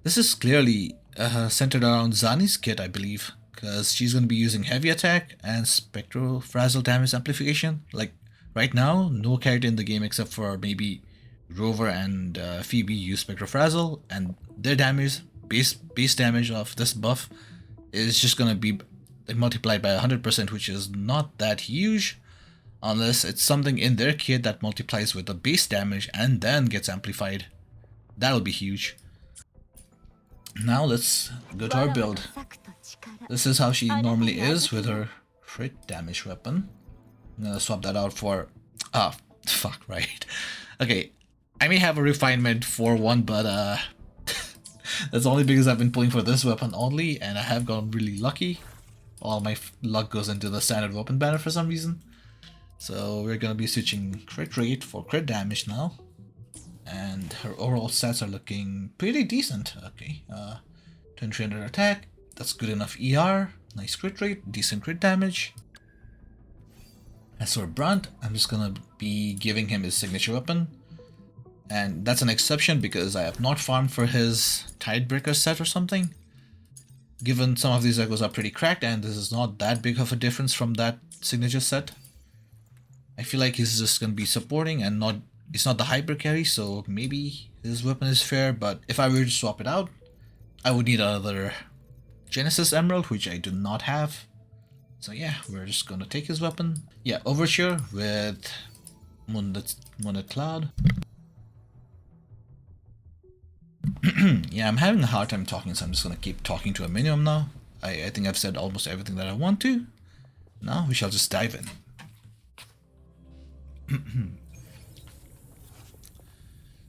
This is clearly centered around Zani's kit, I believe, because she's going to be using heavy attack and Spectro Frazzle damage amplification. Like right now, no character in the game except for maybe Rover and Phoebe use Spectro Frazzle, and their damage, base damage of this buff, is just going to be multiplied by 100%, which is not that huge. Unless it's something in their kit that multiplies with the base damage and then gets amplified. That'll be huge. Now let's go to our build. This is how she normally is with her crit damage weapon. I'm gonna swap that out for... ah, fuck, right. Okay, I may have a refinement for one, but that's only because I've been pulling for this weapon only, and I have gotten really lucky. All my luck goes into the standard weapon banner for some reason. So we're gonna be switching crit rate for crit damage now. And her overall stats are looking pretty decent. Okay, 2300 attack, that's good enough ER, nice crit rate, decent crit damage. As for Brunt, I'm just gonna be giving him his signature weapon. And that's an exception because I have not farmed for his Tidebreaker set or something. Given some of these echoes are pretty cracked and this is not that big of a difference from that signature set. I feel like he's just gonna be supporting and it's not the hyper carry, so maybe his weapon is fair, but if I were to swap it out, I would need another Genesis Emerald, which I do not have. So yeah, we're just gonna take his weapon. Yeah, Overture with Moonlit Cloud. Yeah, I'm having a hard time talking, so I'm just gonna keep talking to a minimum now. I think I've said almost everything that I want to. Now we shall just dive in.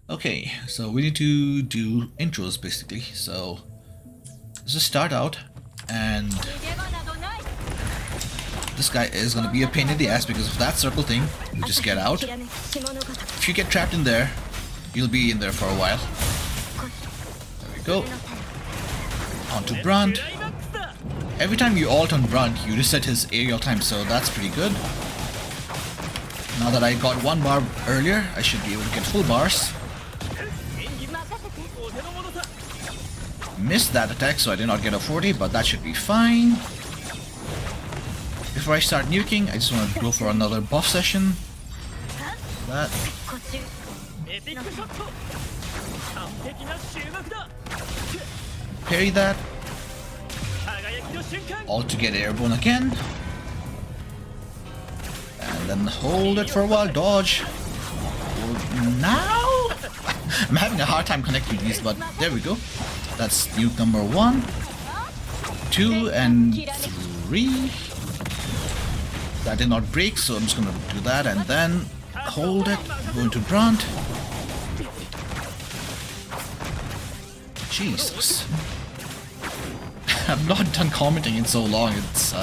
Okay, so we need to do intros basically. So let's just start out, and this guy is gonna be a pain in the ass because of that circle thing. You just get out. If you get trapped in there, you'll be in there for a while. There we go. Onto Brunt. Every time you ult on Brunt, you reset his aerial time, so that's pretty good. Now that I got one bar earlier, I should be able to get full bars. Missed that attack, so I did not get a 40, but that should be fine. Before I start nuking, I just want to go for another buff session. That. Parry that. All to get airborne again. And then hold it for a while, dodge. Now? I'm having a hard time connecting these, but there we go. That's nuke number 1, 2, and 3. That did not break, so I'm just gonna do that and then hold it, go into Brunt. Jesus. I've not done commenting in so long, it's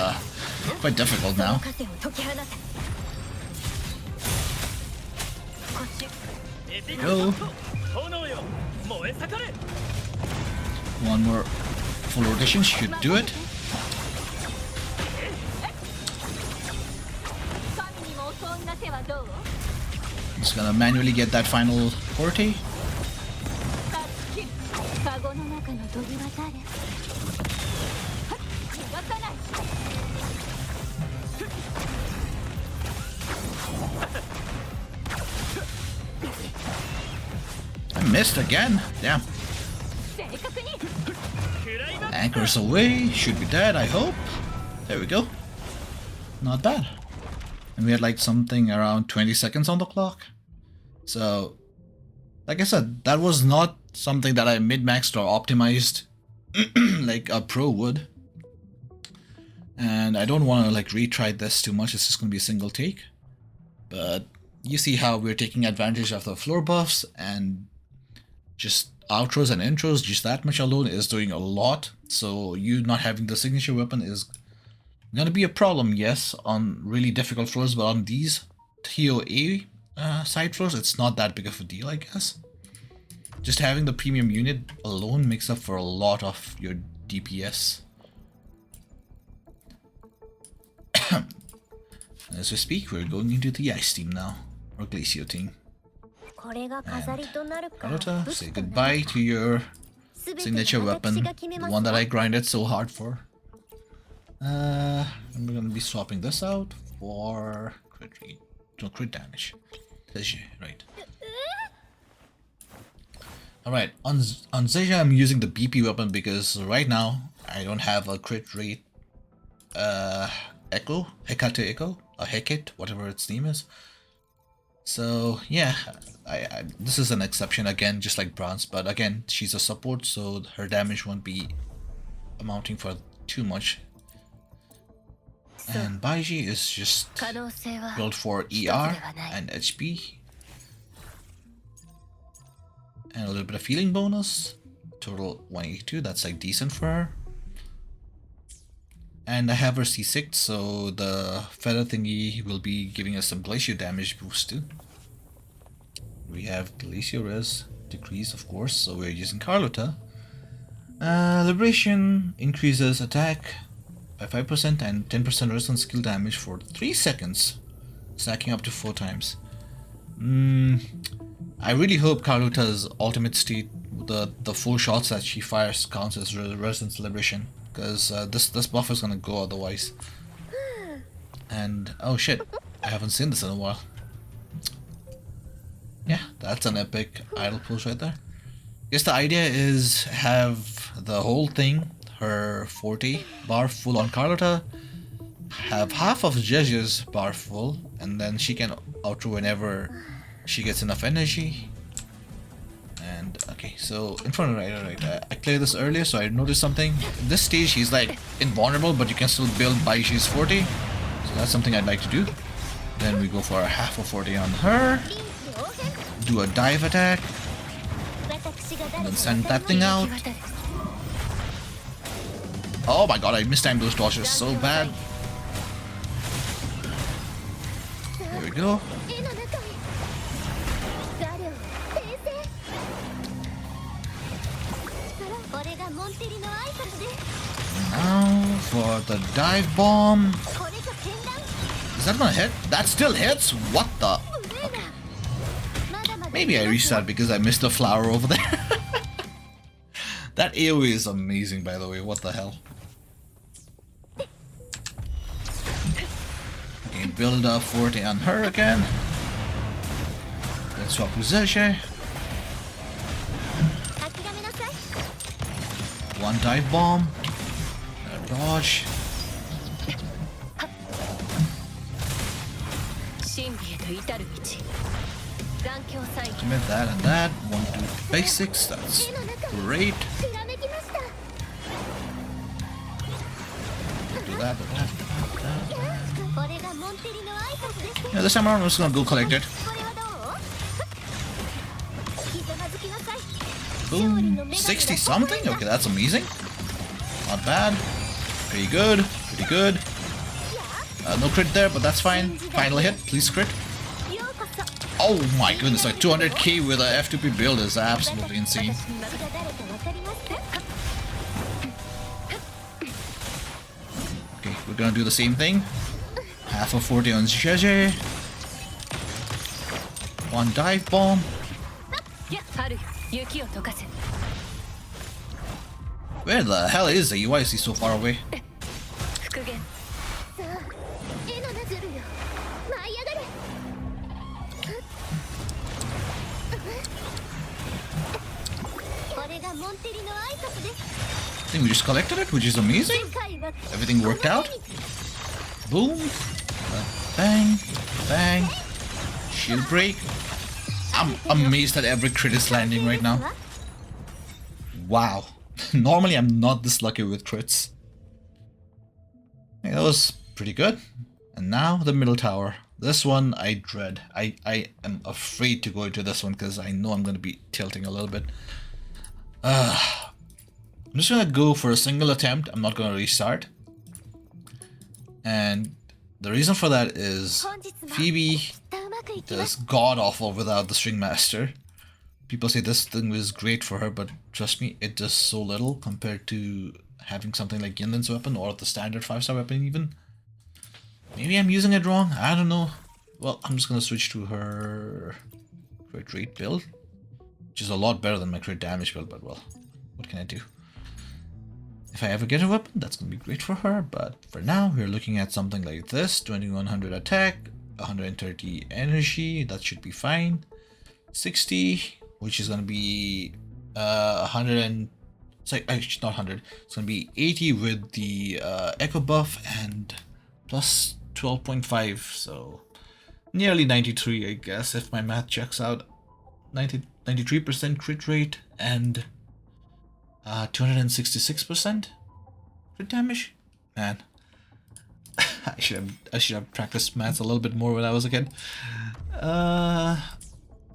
quite difficult now. Go. One more full rotation should do it. Just gonna manually get that final 40. I missed again. Damn. Anchors away. Should be dead, I hope. There we go. Not bad. And we had like something around 20 seconds on the clock. So, like I said, that was not something that I min-maxed or optimized like a pro would. And I don't want to like retry this too much. It's just going to be a single take. But you see how we're taking advantage of the floor buffs, and just outros and intros, just that much alone is doing a lot. So you not having the signature weapon is gonna be a problem, yes, on really difficult floors, but on these ToA side floors, it's not that big of a deal, I guess. Just having the premium unit alone makes up for a lot of your DPS. As we speak, we're going into the Ice team now, or Glacio team. And Carlotta, say goodbye to your signature weapon, the one that I grinded so hard for. And we're gonna be swapping this out for crit rate, no, crit damage. Right. Alright, on Zheja I'm using the BP weapon because right now I don't have a crit rate Echo, Hecate Echo, or Hecate, whatever its name is. So yeah, I this is an exception again, just like Bronze, but again she's a support, so her damage won't be amounting for too much. And Baiji is just built for ER and HP. And a little bit of healing bonus. Total 182, that's like decent for her. And I have her C6, so the feather thingy will be giving us some Glacio damage boost too. We have Glacio res decrease, of course, so we're using Carlotta. Liberation increases attack by 5% and 10% resistance skill damage for 3 seconds, stacking up to 4 times. I really hope Carlotta's ultimate state, the 4 shots that she fires, counts as resistance liberation, because this buff is gonna go otherwise. And oh shit, I haven't seen this in a while. Yeah, that's an epic idle pose right there. Guess the idea is have the whole thing, her 40 bar full on Carlotta, have half of Zheja's bar full, and then she can outro whenever she gets enough energy. And okay, so in front of right, I cleared this earlier, so I noticed something. In this stage he's like invulnerable, but you can still build Baishi's 40, so that's something I'd like to do. Then we go for a half of 40 on her, do a dive attack, and then send that thing out. Oh my god, I mistimed those torches so bad. There we go. Now for the dive bomb. Is that gonna hit? That still hits? What the? Okay. Maybe I restart because I missed the flower over there. That AoE is amazing, by the way. What the hell? Okay, build up 40 on her again. Let's swap with Zheja. One dive bomb. A dodge. Commit that and that. 1, 2 basics. That's great. Do that. Yeah, this time around I'm just gonna go collect it. Boom. 60 something? Okay, that's amazing. Not bad. Pretty good. Pretty good. No crit there, but that's fine. Final hit. Please crit. Oh my goodness, like 200k with a F2P build is absolutely insane. Okay, we're gonna do the same thing. Half of 40 on Zheja. One dive bomb. Where the hell is he? Why is he so far away? I think we just collected it, which is amazing. Everything worked out. Boom. Bang. Bang. Shield break. I'm amazed that every crit is landing right now. Wow. Normally I'm not this lucky with crits. Yeah, that was pretty good. And now the middle tower. This one I dread. I am afraid to go into this one because I know I'm going to be tilting a little bit. I'm just going to go for a single attempt. I'm not going to restart. And the reason for that is Phoebe does god awful without the string master. People say this thing was great for her, but trust me, it does so little compared to having something like Yinlin's weapon or the standard 5-star weapon even. Maybe I'm using it wrong, I don't know. Well, I'm just gonna switch to her crit rate build, which is a lot better than my crit damage build, but well, what can I do? If I ever get a weapon, that's gonna be great for her, but for now, we're looking at something like this. 2100 attack, 130 energy, that should be fine. 60, which is gonna be 100 and... Sorry, actually not 100. It's gonna be 80 with the echo buff and plus 12.5, so nearly 93, I guess, if my math checks out. 93% crit rate and 266% crit damage. Man, I should have practiced maths a little bit more when I was a kid.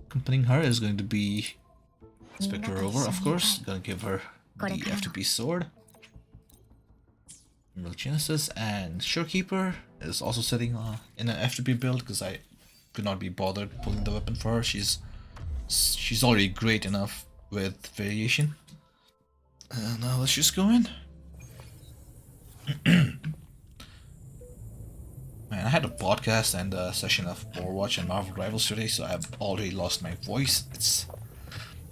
Accompanying her is going to be Spectro Rover, of course. Gonna give her the F2P sword. Emerald Genesis, and Shorekeeper is also sitting in an F2P build because I could not be bothered pulling the weapon for her. She's already great enough with variation. Now let's just go in. Man, I had a podcast and a session of Overwatch and Marvel Rivals today, so I've already lost my voice.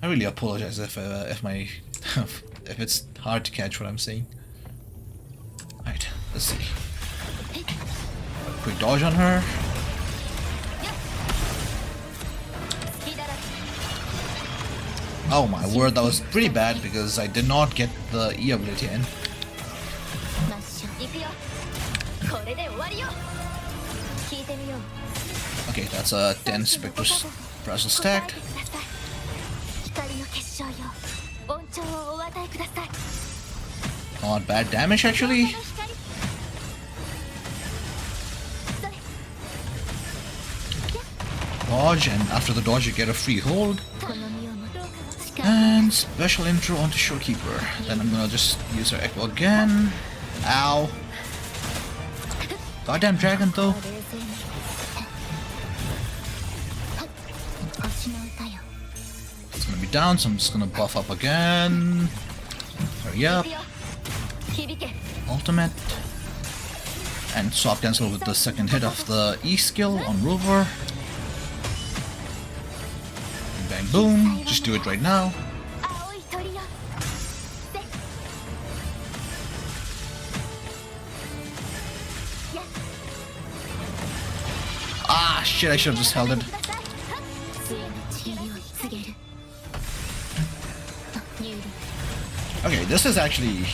I really apologize if if it's hard to catch what I'm saying. Right, let's see. Quick dodge on her. Oh my word, that was pretty bad because I did not get the E ability in. Okay, that's a 10 Spectro Frazzle stacked. Not bad damage actually. Dodge, and after the dodge you get a free hold. And special intro onto Shorekeeper. Then I'm gonna just use her echo again. Ow. Goddamn dragon though. It's gonna be down, so I'm just gonna buff up again. Hurry up. Ultimate. And swap cancel with the second hit of the E skill on Rover. Bang boom. Just do it right now. Ah shit, I should have just held it. Okay, this is actually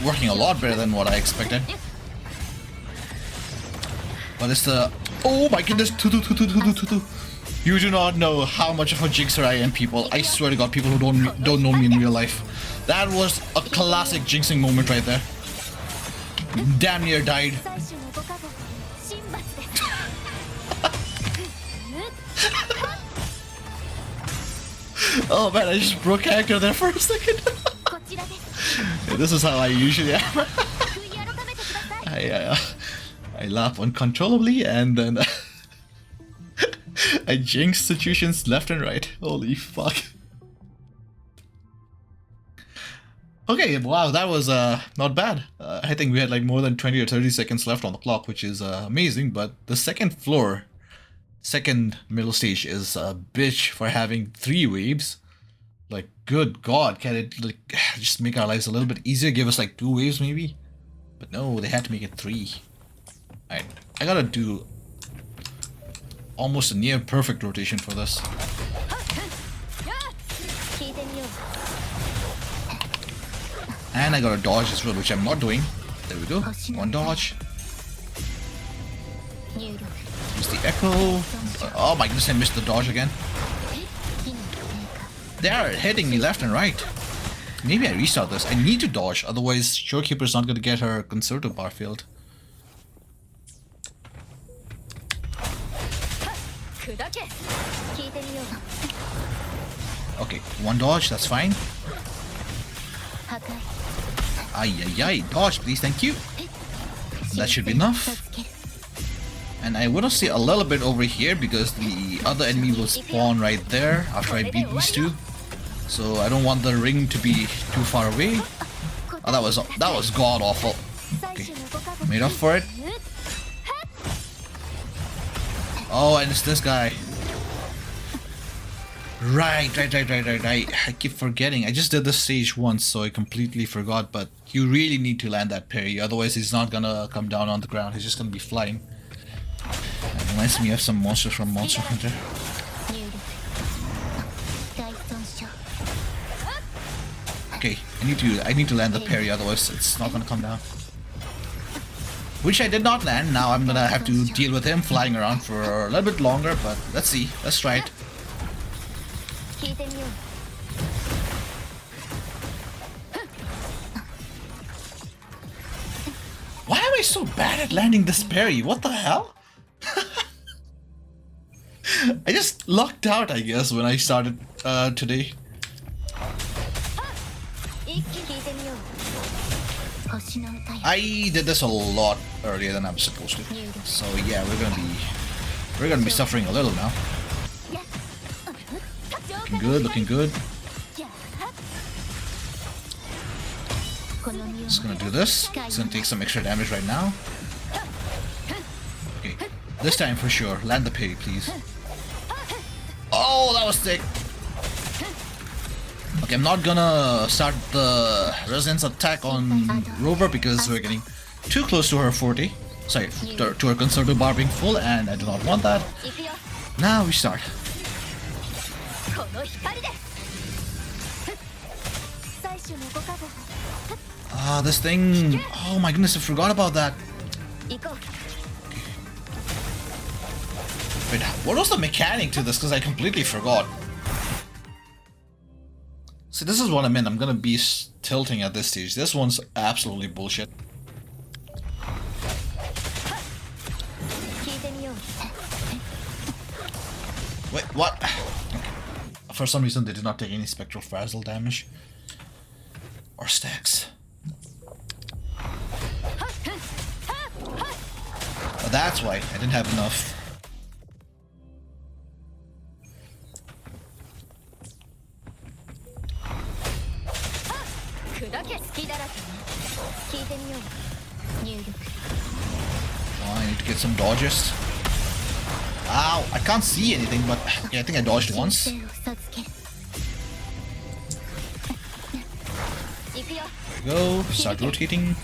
working a lot better than what I expected. But it's the... Oh my goodness, two. You do not know how much of a jinxer I am, people. I swear to God, people who don't know me in real life. That was a classic jinxing moment right there. Damn near died. Oh man, I just broke character there for a second. Yeah, this is how I usually am. I laugh uncontrollably and then I jinx situations left and right. Holy fuck. Okay, wow, that was not bad. I think we had like more than 20 or 30 seconds left on the clock, which is amazing, but the second middle stage is a bitch for having 3 waves. Like, good God, can it like just make our lives a little bit easier? Give us like 2 waves maybe? But no, they had to make it 3. Alright, I gotta do almost a near perfect rotation for this. And I gotta dodge as well, which I'm not doing. There we go. 1 dodge. Use the echo. Oh my goodness, I missed the dodge again. They are hitting me left and right. Maybe I restart this. I need to dodge, otherwise Shorekeeper's not gonna get her conservative bar filled. Okay, 1 dodge, that's fine. Ay, dodge please, thank you. That should be enough. And I want to see a little bit over here because the other enemy will spawn right there after I beat these 2. So I don't want the ring to be too far away. Oh, that was god awful. Okay, made up for it. Oh, and it's this guy. Right. I keep forgetting. I just did this stage once, so I completely forgot. But you really need to land that parry, otherwise he's not gonna come down on the ground. He's just gonna be flying. That reminds me of some monsters from Monster Hunter. Okay, I need to land the parry, otherwise it's not gonna come down. Which I did not land. Now I'm gonna have to deal with him flying around for a little bit longer, but let's see. Let's try it. Why am I so bad at landing this parry? What the hell? I just lucked out, I guess, when I started today. I did this a lot earlier than I was supposed to. So yeah, we're gonna be suffering a little now. Looking good, looking good. Just gonna do this. It's gonna take some extra damage right now. Okay, this time for sure. Land the parry, please. Oh, that was sick. Okay, I'm not gonna start the resistance attack on Rover because we're getting too close to her 40. Sorry, to her conservative bar being full, and I do not want that. Now we start. Ah, this thing. Oh my goodness, I forgot about that. Wait, what was the mechanic to this? Because I completely forgot. See, this is what I meant. I'm gonna be tilting at this stage. This one's absolutely bullshit. Wait, what? Okay. For some reason, they did not take any spectral frazzle damage. Or stacks. Oh, that's why I didn't have enough. Oh, I need to get some dodges. Ow! I can't see anything, but yeah, I think I dodged once. There we go. Start rotating.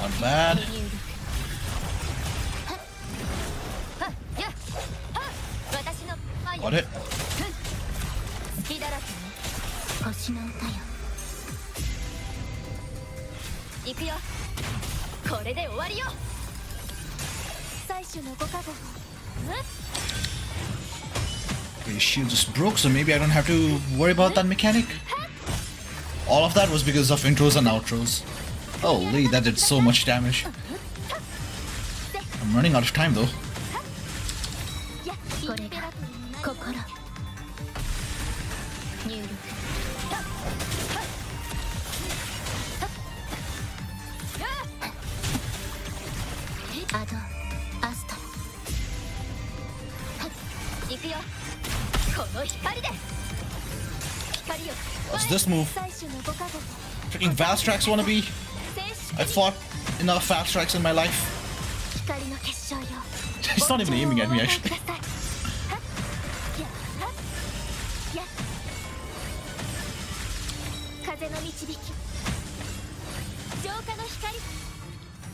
Not bad. Got it. Okay, shield just broke, so maybe I don't have to worry about that mechanic. All of that was because of intros and outros. Holy, that did so much damage. I'm running out of time though. What's this move? Freaking fast tracks wannabe. I fought enough fast tracks in my life. He's not even aiming at me actually.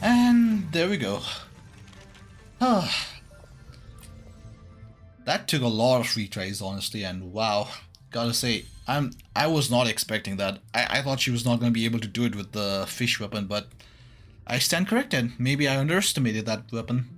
And there we go. That took a lot of retries, honestly, and wow, gotta say, I was not expecting that. I thought she was not gonna be able to do it with the fish weapon, but I stand corrected. Maybe I underestimated that weapon.